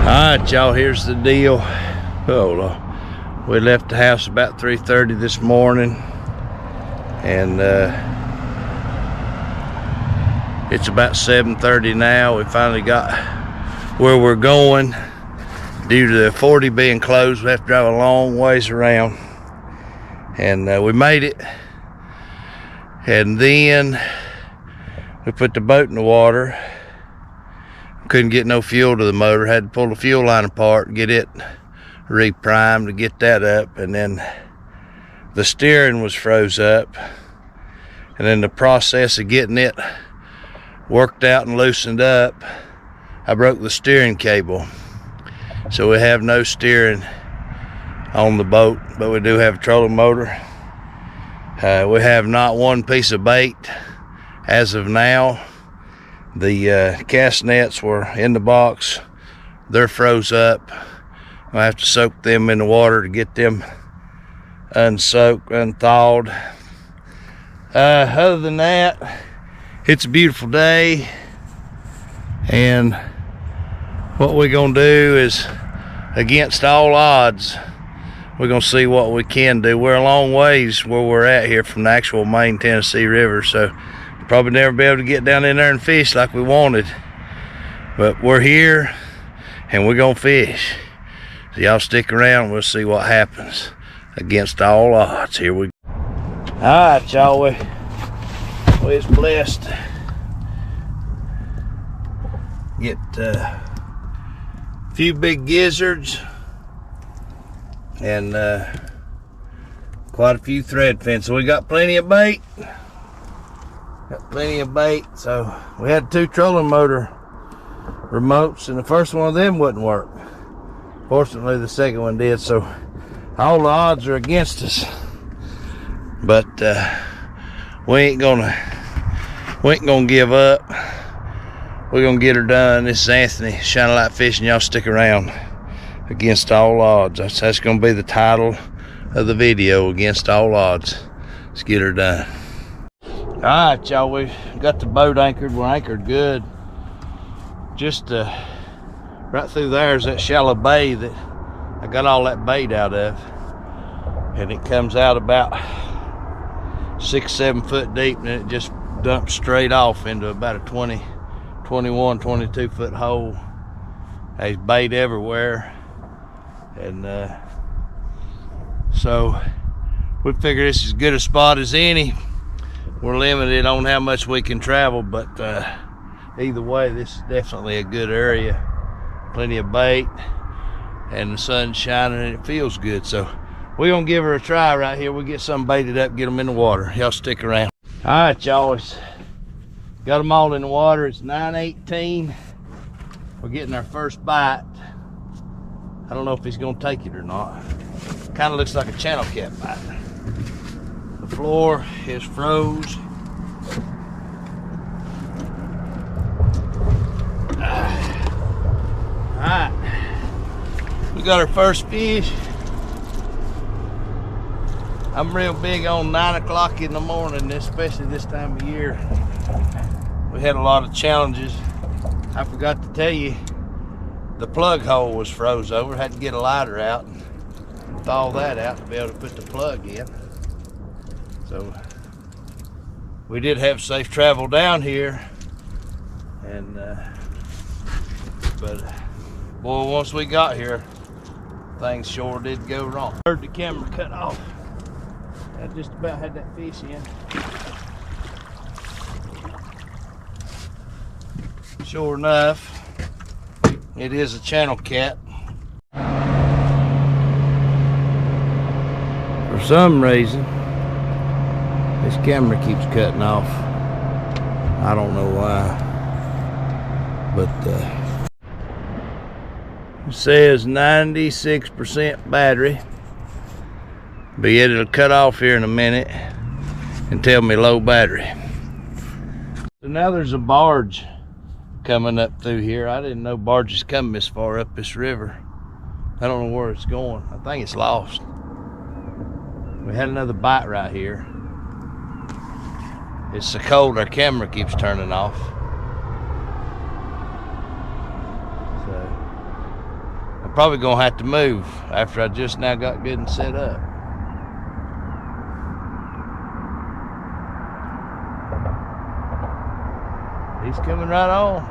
Alright, y'all, here's the deal. We left the house about 3:30 this morning, and it's about 7:30 now. We finally got where we're going. Due to the 40 being closed, we have to drive a long ways around, and we made it. And then we put the boat in the water. Couldn't get no fuel to the motor, had to pull the fuel line apart and get it reprimed to get that up. And then the steering was froze up, and in the process of getting it worked out and loosened up, I broke the steering cable, so we have no steering on the boat, but we do have a trolling motor. We have not one piece of bait as of now. The cast nets were in the box. They're froze up. I have to soak them in the water to get them unsoaked, unthawed. Other than that, it's a beautiful day, and what we're gonna do is, against all odds, we're gonna see what we can do. We're a long ways where we're at here from the actual main Tennessee River, so probably never be able to get down in there and fish like we wanted, but we're here and we're gonna fish. So y'all stick around, we'll see what happens against all odds. Here we go. All right, y'all, we was blessed. Get a few big gizzards and quite a few thread fins. So we got plenty of bait. So we had 2 trolling motor remotes, and the first one of them wouldn't work. Fortunately, the second one did, so all the odds are against us. But we ain't gonna give up. We're gonna get her done. This is Anthony, Shining Light Fishing. Y'all stick around. Against all odds. That's gonna be the title of the video, Against All Odds. Let's get her done. Alright, y'all, we got the boat anchored. We're anchored good. Just right through there is that shallow bay that I got all that bait out of, and it comes out about 6-7 foot deep, and it just dumps straight off into about a 22 foot hole. There's bait everywhere, and so we figure this is as good a spot as any. We're limited on how much we can travel, but either way, this is definitely a good area. Plenty of bait, and the sun's shining, and it feels good. So we're gonna give her a try right here. We'll get some baited up, get them in the water. Y'all stick around. All right, y'all, got them all in the water. It's 9:18. We're getting our first bite. I don't know if he's gonna take it or not. Kind of looks like a channel cat bite. The floor is froze. Alright, we got our first fish. I'm real big on 9 o'clock in the morning, especially this time of year. We had a lot of challenges. I forgot to tell you, the plug hole was froze over. Had to get a lighter out and thaw that out to be able to put the plug in. So we did have safe travel down here, and but boy, once we got here, things sure did go wrong. Heard the camera cut off. I just about had that fish in. Sure enough, it is a channel cat. For some reason, this camera keeps cutting off. I don't know why, but it says 96% battery, but yet it'll cut off here in a minute and tell me low battery. So now there's a barge coming up through here. I didn't know barges come this far up this river. I don't know where it's going. I think it's lost. We had another bite right here. It's so cold our camera keeps turning off. So probably gonna have to move after I just now got good and set up. He's coming right on.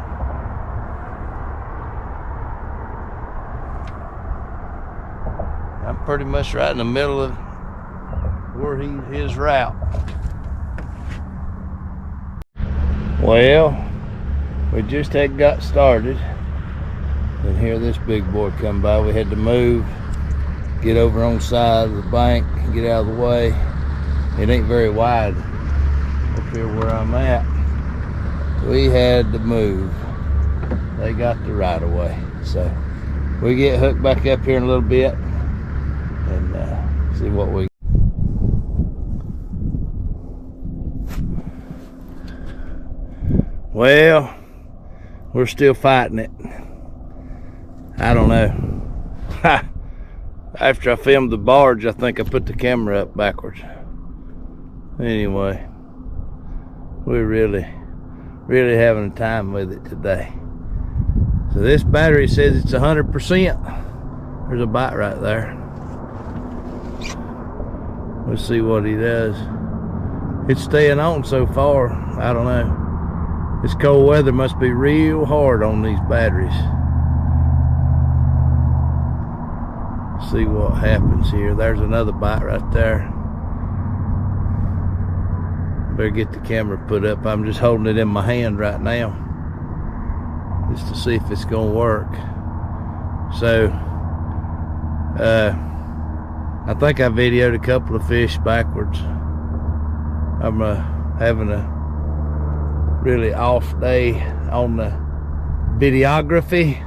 I'm pretty much right in the middle of where his route. Well, we just had got started, and here this big boy come by. We had to move, get over on the side of the bank, get out of the way. It ain't very wide up here where I'm at. We had to move. They got the right of way, so we get hooked back up here in a little bit and see what we. Well, we're still fighting it. I don't know. After I filmed the barge, I think I put the camera up backwards. Anyway, we're really having a time with it today. So this battery says it's 100%. There's a bite right there. We'll see what he does. It's staying on so far. I don't know. This cold weather must be real hard on these batteries. See what happens here. There's another bite right there. Better get the camera put up. I'm just holding it in my hand right now, just to see if it's gonna work. So I think I videoed a couple of fish backwards. I'm having a really off day on the videography,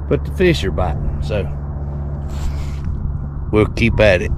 but the fish are biting, so we'll keep at it.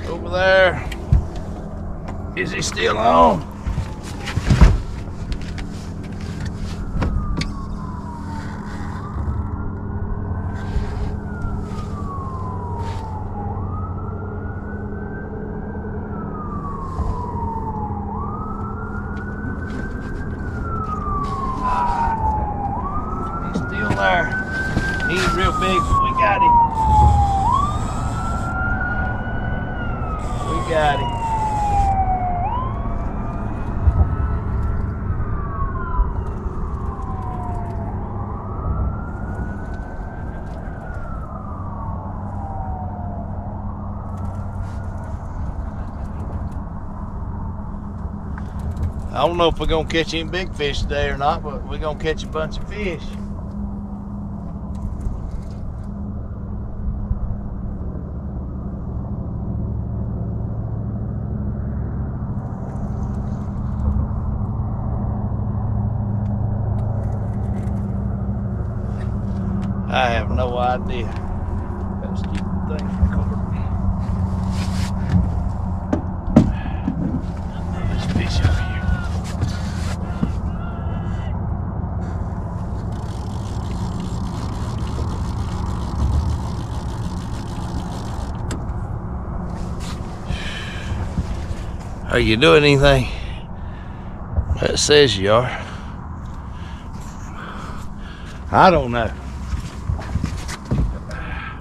Over there. Is he still on? He's still there. He's real big. We got him. Got him. I don't know if we're gonna catch any big fish today or not, but we're gonna catch a bunch of fish. I have no idea. Let's keep the thing covered. Let's fish over here. Are you doing anything? That says you are. I don't know.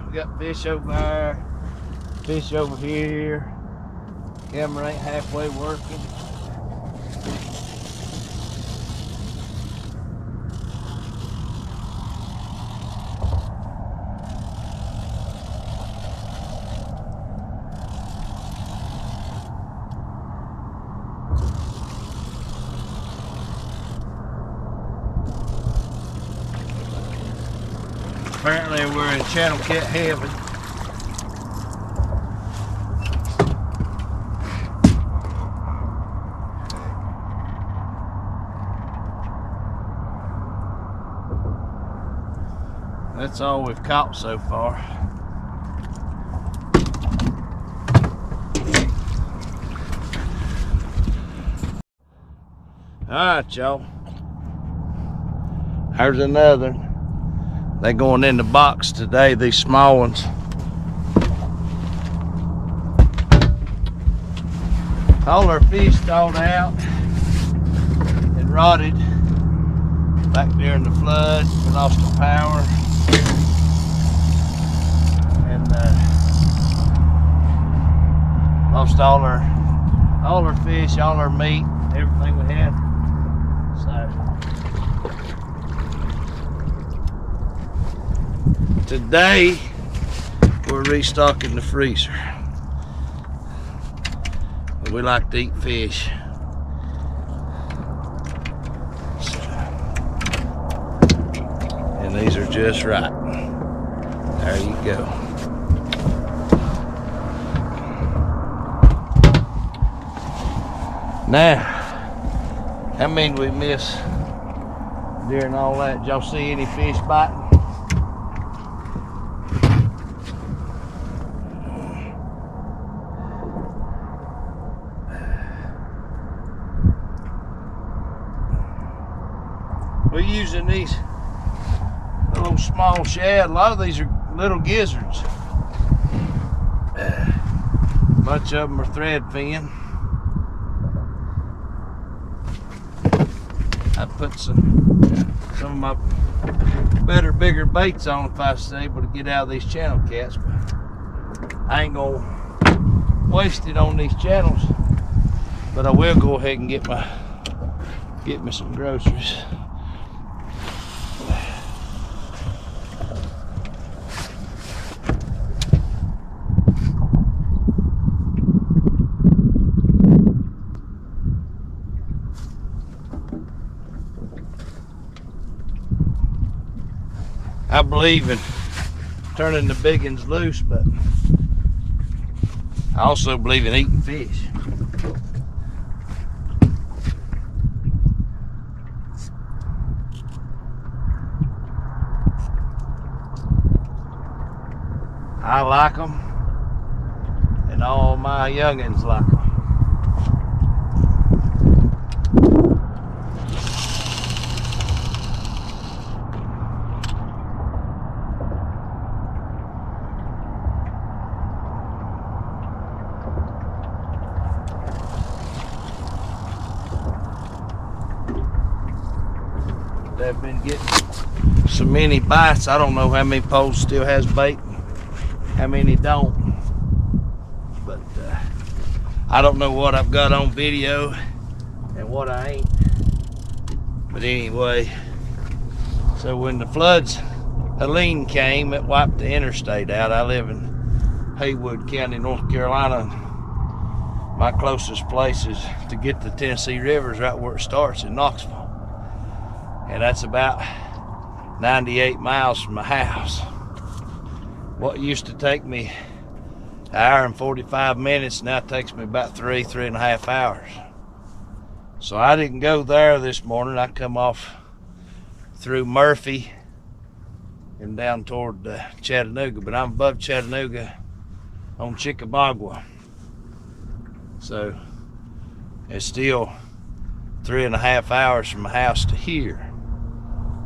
We got fish over there, fish over here. Camera ain't halfway working. Apparently we're in channel cat heaven. That's all we've caught so far. Alright, y'all. Here's another. They're going in the box today, these small ones. All our fish thawed out and rotted back during the flood. We lost the power. And lost all our fish, all our meat, everything we had. So today we're restocking the freezer. We like to eat fish. And these are just right. There you go. Now, how many we miss during all that? Did y'all see any fish biting? We're using these little small shad. A lot of these are little gizzards. A bunch of them are thread fin. I put some of my better, bigger baits on if I was able to get out of these channel cats, but I ain't gonna waste it on these channels. But I will go ahead and get me some groceries. I believe in turning the big ones loose, but I also believe in eating fish. I like them, and all my youngins like them. They've been getting so many bites. I don't know how many poles still has bait, how many don't. But I don't know what I've got on video and what I ain't. But anyway, so when the floods, Helene came, it wiped the interstate out. I live in Haywood County, North Carolina. My closest place is to get to the Tennessee River is right where it starts in Knoxville. And that's about 98 miles from my house. What used to take me an hour and 45 minutes now takes me about three and a half hours. So I didn't go there this morning. I come off through Murphy and down toward Chattanooga, but I'm above Chattanooga on Chickamagua. So it's still 3.5 hours from my house to here.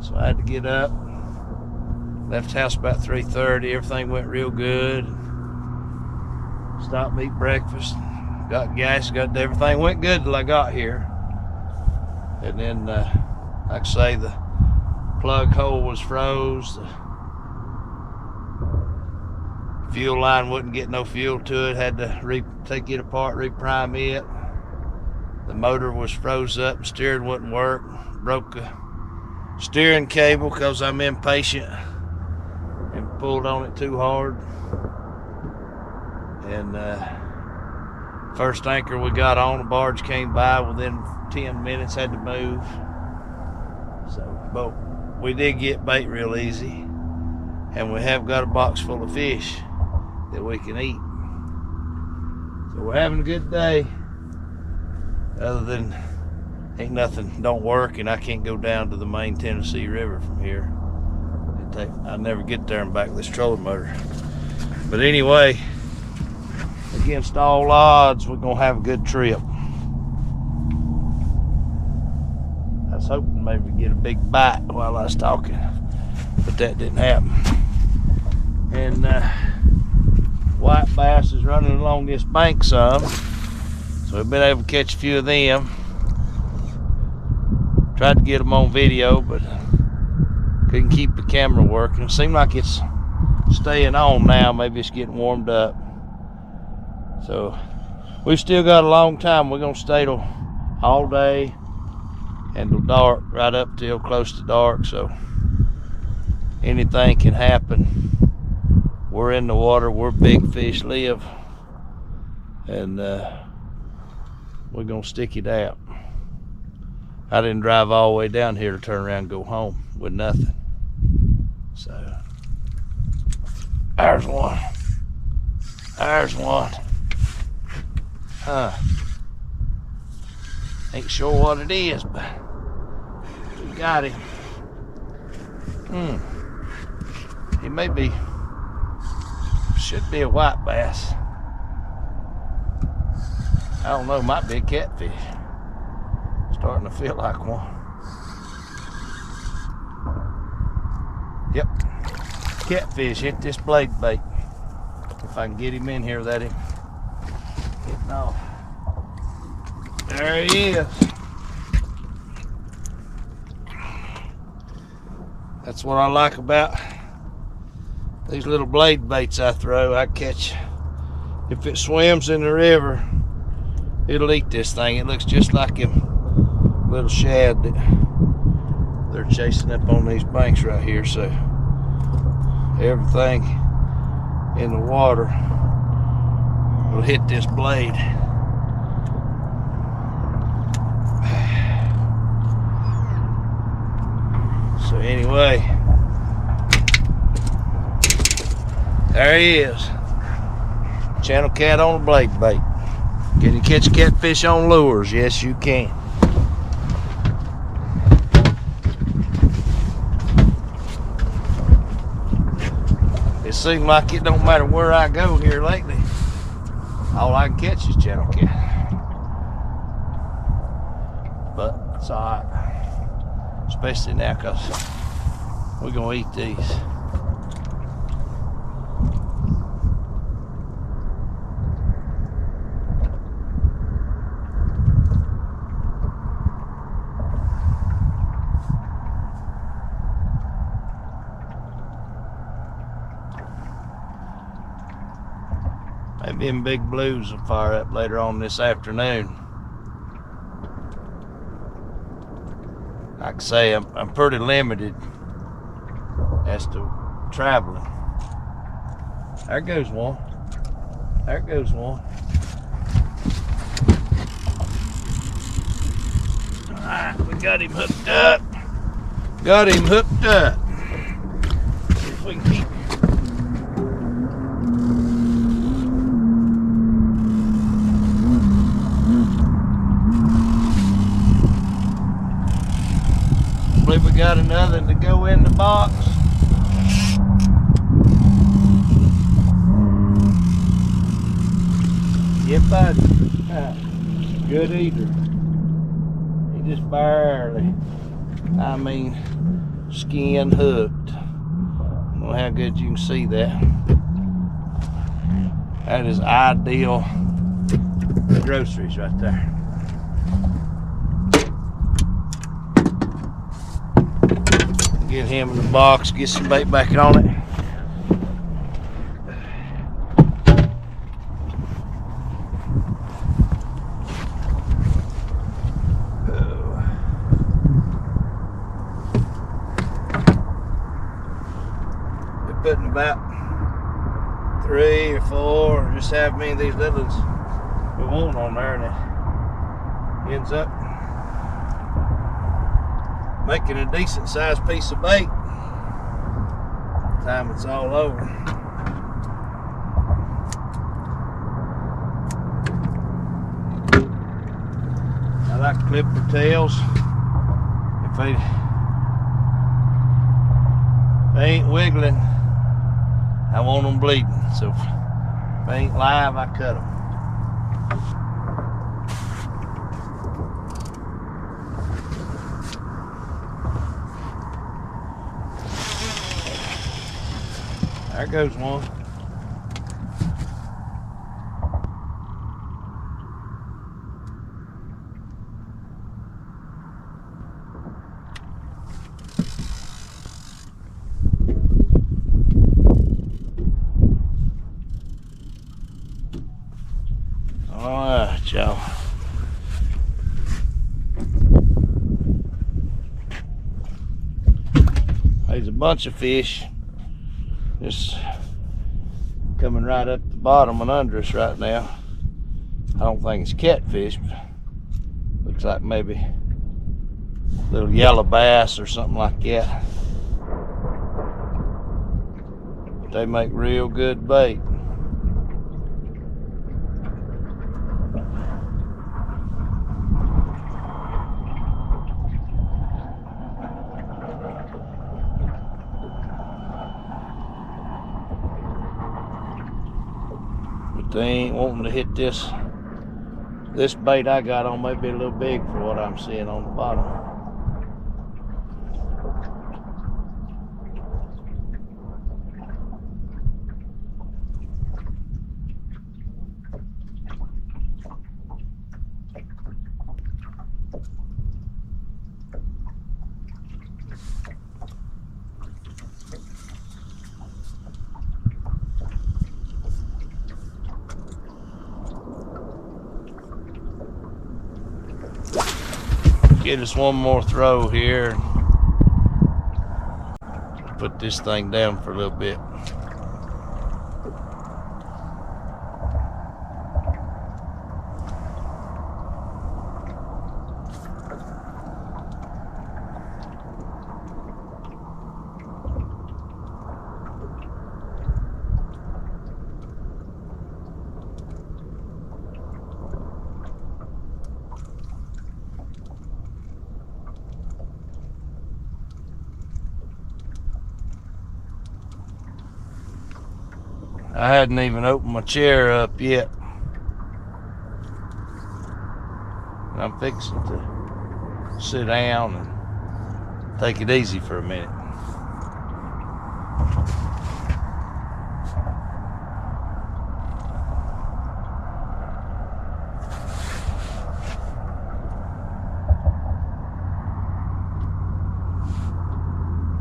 So I had to get up, left the house about 3:30. Everything went real good. Stopped to eat breakfast, got gas, everything went good till I got here. And then, like I say, the plug hole was froze. The Fuel line wouldn't get no fuel to it. Had to take it apart, reprime it. The motor was froze up, and steering wouldn't work. Broke the steering cable because I'm impatient and pulled on it too hard. And first anchor we got on, the barge came by within 10 minutes, had to move. So, but we did get bait real easy, and we have got a box full of fish that we can eat. So we're having a good day, other than ain't nothing don't work, and I can't go down to the main Tennessee River from here. I never get there and back with this trolling motor. But anyway, against all odds, we're gonna have a good trip. I was hoping maybe to get a big bite while I was talking, but that didn't happen. And white bass is running along this bank some, so we've been able to catch a few of them. Tried to get them on video, but couldn't keep the camera working. It seems like it's staying on now. Maybe it's getting warmed up. So we've still got a long time. We're gonna stay till all day and till dark, right up till close to dark. So anything can happen. We're in the water where big fish live, and we're gonna stick it out. I didn't drive all the way down here to turn around and go home with nothing. So there's one. There's one. Ain't sure what it is, but we got him. He may be, should be a white bass. I don't know, might be a catfish. Starting to feel like one. Yep, catfish hit this blade bait. If I can get him in here without him getting off. There he is. That's what I like about these little blade baits I throw. I catch, if it swims in the river, it'll eat this thing. It looks just like a little shad that they're chasing up on these banks right here. So everything in the water will hit this blade. So anyway, there he is. Channel cat on a blade bait. Can you catch catfish on lures? Yes, you can. It seems like it don't matter where I go here lately, all I can catch is channel cat. But it's all right, especially now because we're gonna eat these. Maybe them big blues will fire up later on this afternoon. Like I say, I'm pretty limited as to traveling. There goes one. There goes one. Alright, we got him hooked up. Got him hooked up. See if we can keep him. I believe we got another to go in the box. Yep, buddy. Good eater. He just barely, I mean, skin hooked. I don't know how good you can see that. That is ideal groceries right there. Get him in the box, get some bait back on it. about 3 or 4, or just have many of these little ones we want on there, and it ends up making a decent sized piece of bait by the time it's all over. I like to clip their tails. If they ain't wiggling, I want them bleeding. So if they ain't live, I cut them. There goes one. Alright, y'all. There's a bunch of fish just coming right up the bottom and under us right now. I don't think it's catfish, but looks like maybe a little yellow bass or something like that. But they make real good bait. They ain't wanting to hit this bait I got on. May be a little big for what I'm seeing on the bottom. Get us one more throw here. Put this thing down for a little bit. I hadn't even opened my chair up yet. And I'm fixing to sit down and take it easy for a minute.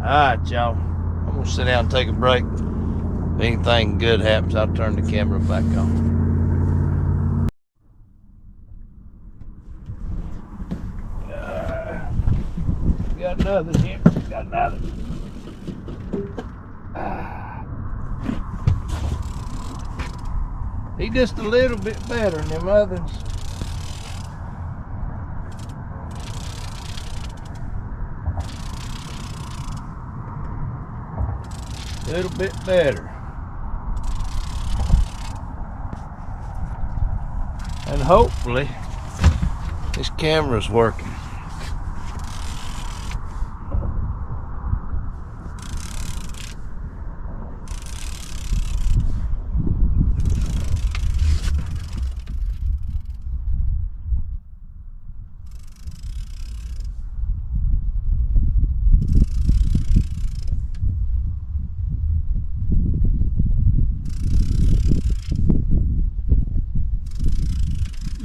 Alright, y'all. I'm gonna sit down and take a break. If anything good happens, I'll turn the camera back on. Got another here. Got another. He just a little bit better than them others. A little bit better. And hopefully this camera's working.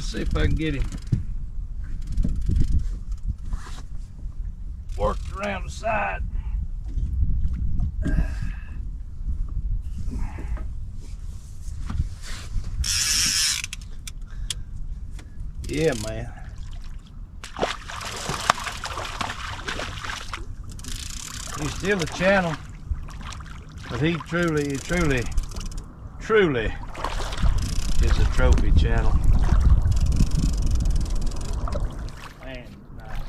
See if I can get him worked around the side. Yeah, man. He's still a channel. But he truly is a trophy channel. Man, nice.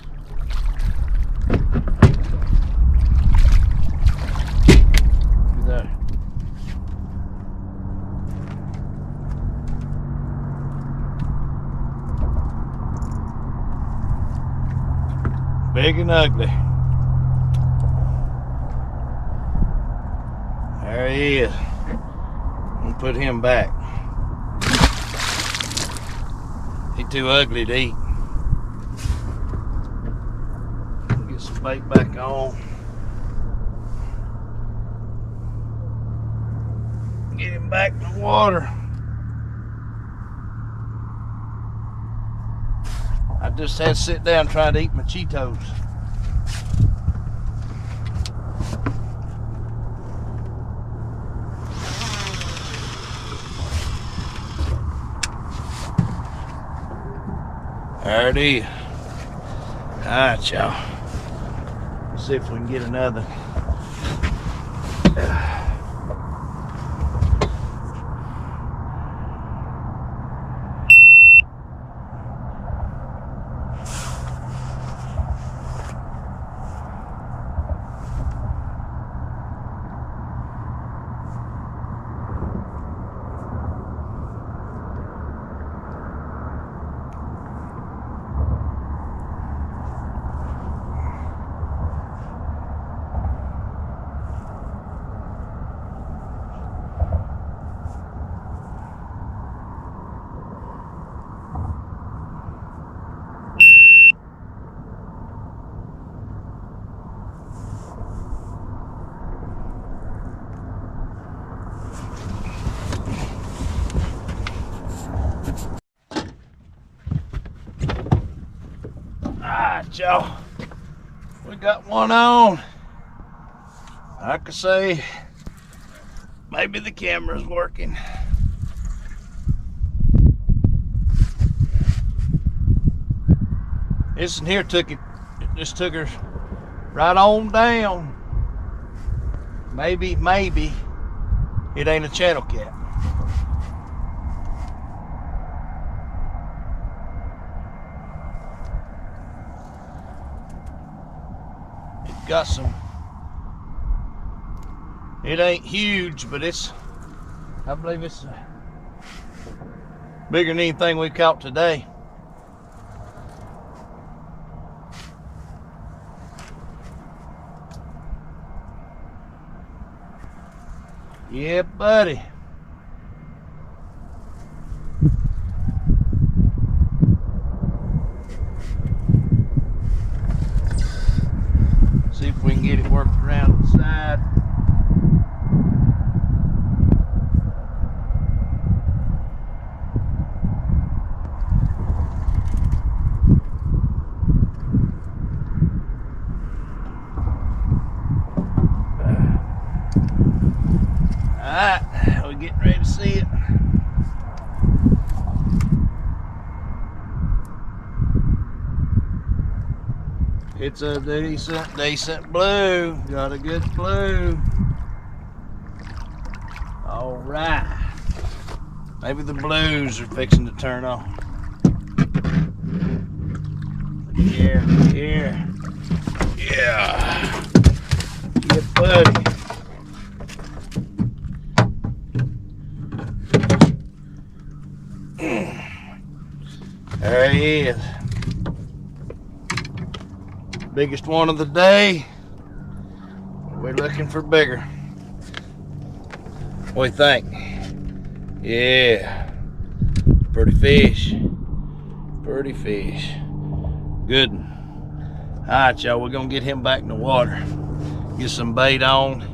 Look at that. Big and ugly. There he is. I'm gonna put him back. He too ugly to eat. Get some bait back on. Get him back in the water. I just had to sit down trying to eat my Cheetos. There it is. Alright, y'all. See if we can get another. Alright, y'all. We got one on. I could say maybe the camera's working. This one here took it, just took her right on down. Maybe it ain't a channel cat. It got some, it ain't huge, but it's, I believe it's bigger than anything we caught today. Yeah, buddy. See if we can get it worked around the side. Alright, we're getting ready to see it. It's a decent blue. Got a good blue. Alright. Maybe the blues are fixing to turn on. Yeah. Yeah, buddy. There he is. Biggest one of the day. We're looking for bigger. What do you think? Yeah. Pretty fish. Pretty fish. Good one. Alright, y'all, we're gonna get him back in the water. Get some bait on.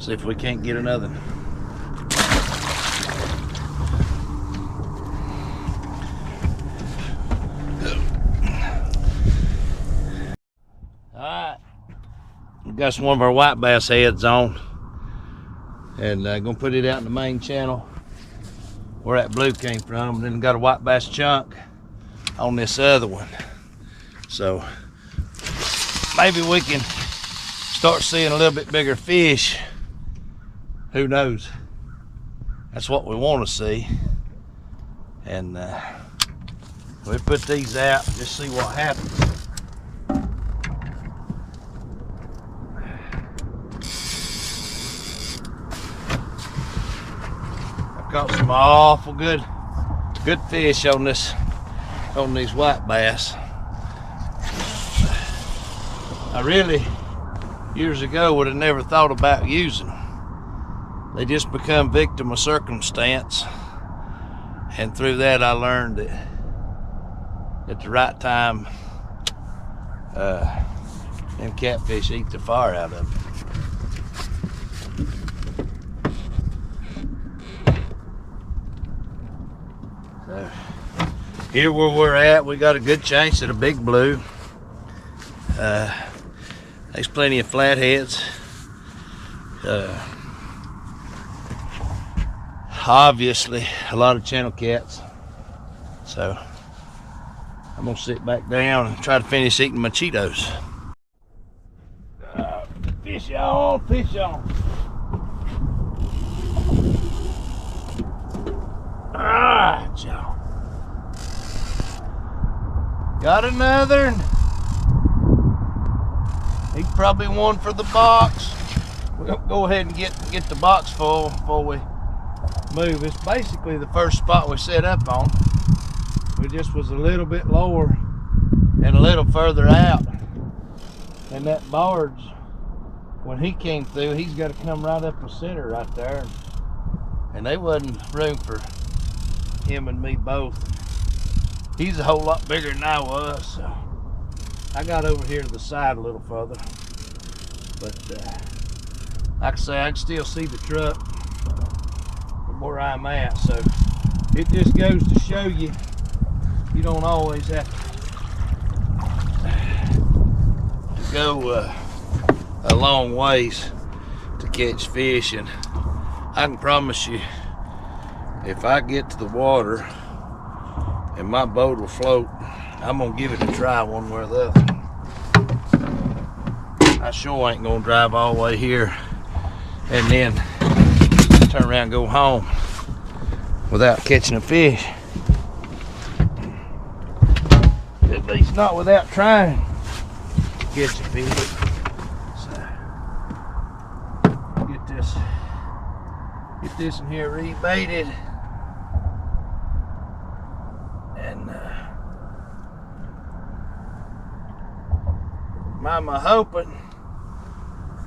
See if we can't get another. Alright, we got one of our white bass heads on, and gonna put it out in the main channel where that blue came from, and then got a white bass chunk on this other one. So maybe we can start seeing a little bit bigger fish who knows? That's what we want to see. And we put these out and just see what happens. I caught some awful good fish on these white bass. I really, years ago, would have never thought about using them. They just become victim of circumstance. And through that, I learned that at the right time, them catfish eat the fire out of them. So here where we're at, we got a good chance at a big blue. There's plenty of flatheads. Obviously a lot of channel cats. So I'm gonna sit back down and try to finish eating my Cheetos. Fish on, fish on. Alright, y'all. Got another. He's probably one for the box. We'll go ahead and get the box full before we move. It's basically the first spot we set up on. We just was a little bit lower and a little further out. And that barge, when he came through, he's got to come right up the center right there. And there wasn't room for him and me both. He's a whole lot bigger than I was, so I got over here to the side a little further. But like I say, I can still see the truck from where I'm at, so it just goes to show you, you don't always have to go a long ways to catch fish. And I can promise you, if I get to the water and my boat will float, I'm gonna give it a try one way or the other. I sure ain't gonna drive all the way here and then turn around and go home without catching a fish. At least not without trying to catch a fish. So get this in here rebaited, and Mama hoping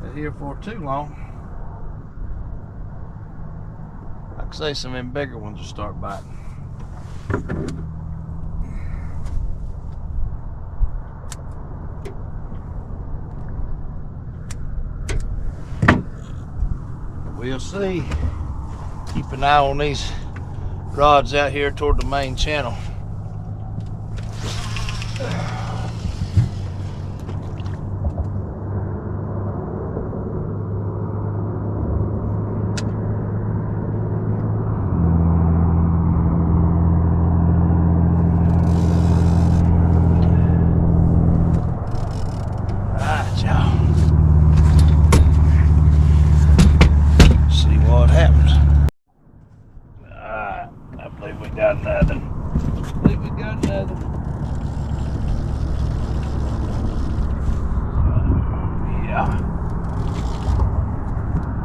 that here for too long, I could say some of them bigger ones will start biting. We'll see. Keep an eye on these rods out here toward the main channel.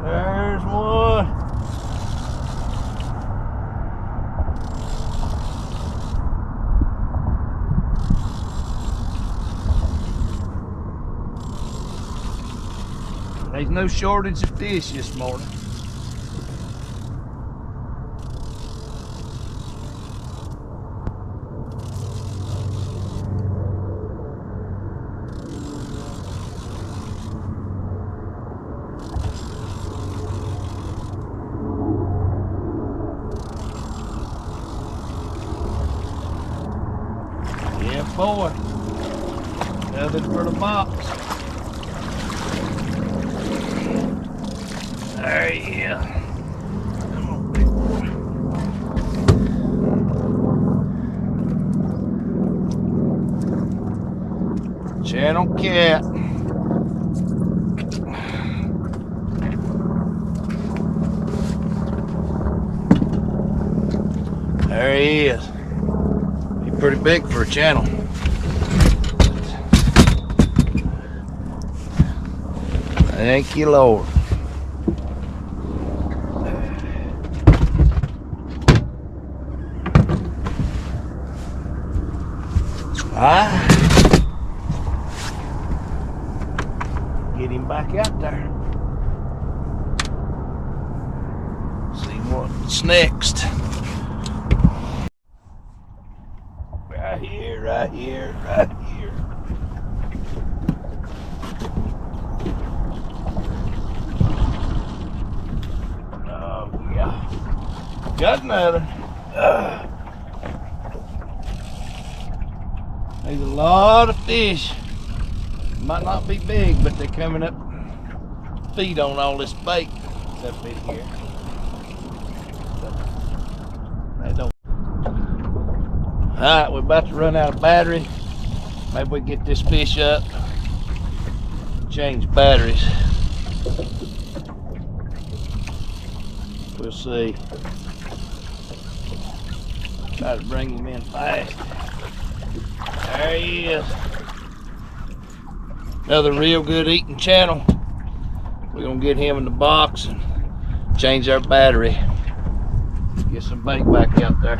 There's one. There's no shortage of fish this morning. Boy, nothing for the box. There he is. Come on, big boy. Channel cat. There he is. He's pretty big for a channel. Thank you, Lord. Get him back out there. See what's next. Right here, right here, right here. Oh yeah. Got another. There's a lot of fish. Might not be big, but they're coming up feed on all this bait that's up in here. They don't. Alright, we're about to run out of battery. Maybe we get this fish up, change batteries. We'll see. Try to bring him in fast. There he is. Another real good eating channel. We're gonna get him in the box and change our battery. Get some bait back out there.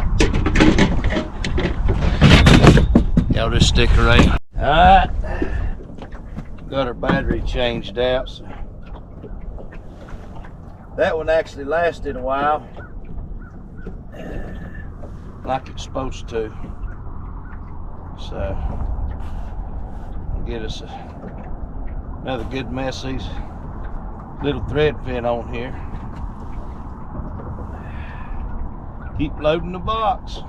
Y'all just stick around. Alright. Got our battery changed out. So that one actually lasted a while. Like it's supposed to. So get us another good message. Little thread fin on here. Keep loading the box.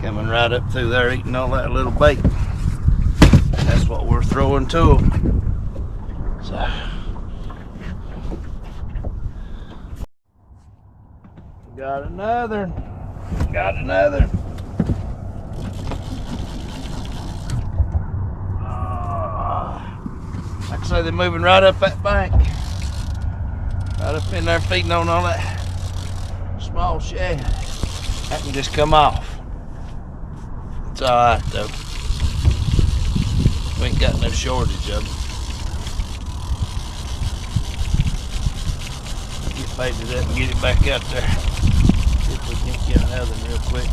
Coming right up through there eating all that little bait. That's what we're throwing to them. So got another. Like I say, they're moving right up that bank. Right up in there feeding on all that small shad. That can just come off. It's alright though. We ain't got no shortage of them. Get baited up and get it back out there. See if we can get another one real quick.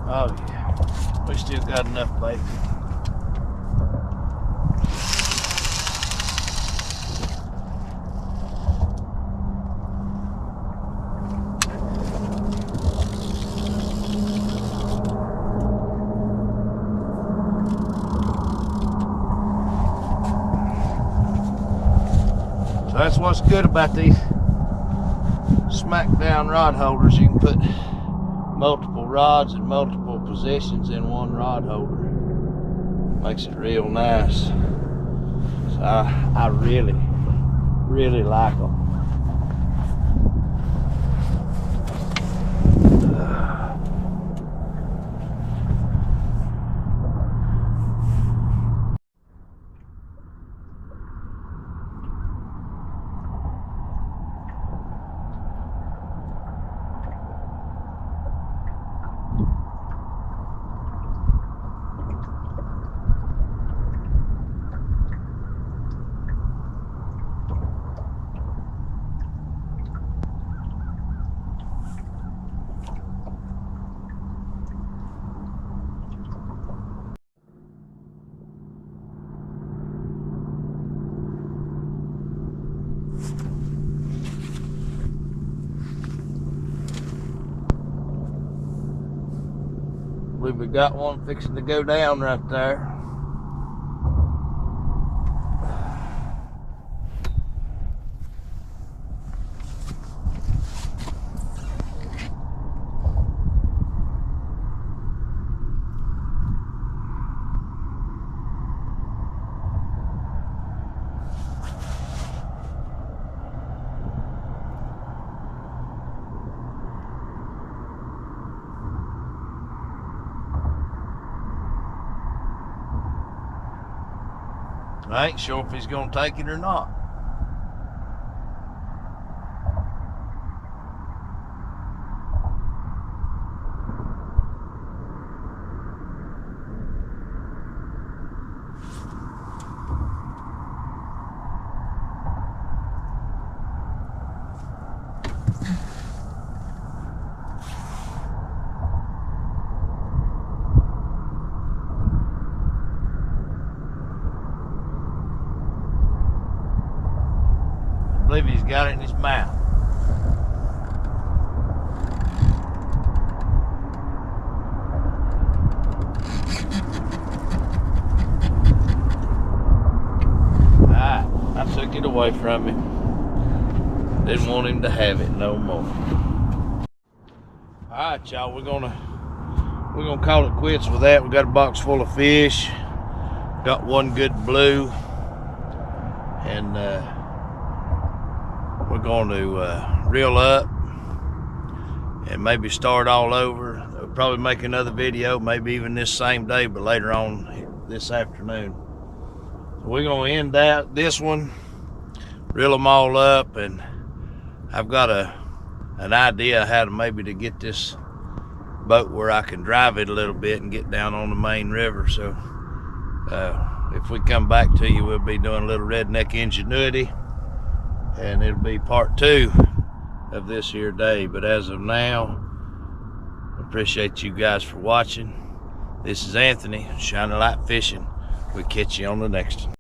Oh yeah. We still got enough bait. That's what's good about these smackdown rod holders. You can put multiple rods in multiple positions in one rod holder. Makes it real nice. So I really like them. believe we got one fixing to go down right there. I ain't sure if he's gonna take it or not. I believe he's got it in his mouth. Alright, I took it away from him. Didn't want him to have it no more. Alright, y'all, we're gonna call it quits with that. We got a box full of fish. Got one good blue. And we're going to reel up and maybe start all over. We'll probably make another video, maybe even this same day, but later on this afternoon. So we're going to end this one, reel them all up, and I've got an idea how to maybe to get this boat where I can drive it a little bit and get down on the main river. So if we come back to you, we'll be doing a little redneck ingenuity, and it'll be part 2 of this here day. But as of now, I appreciate you guys for watching. This is Anthony, Shining Light Fishing. We'll catch you on the next one.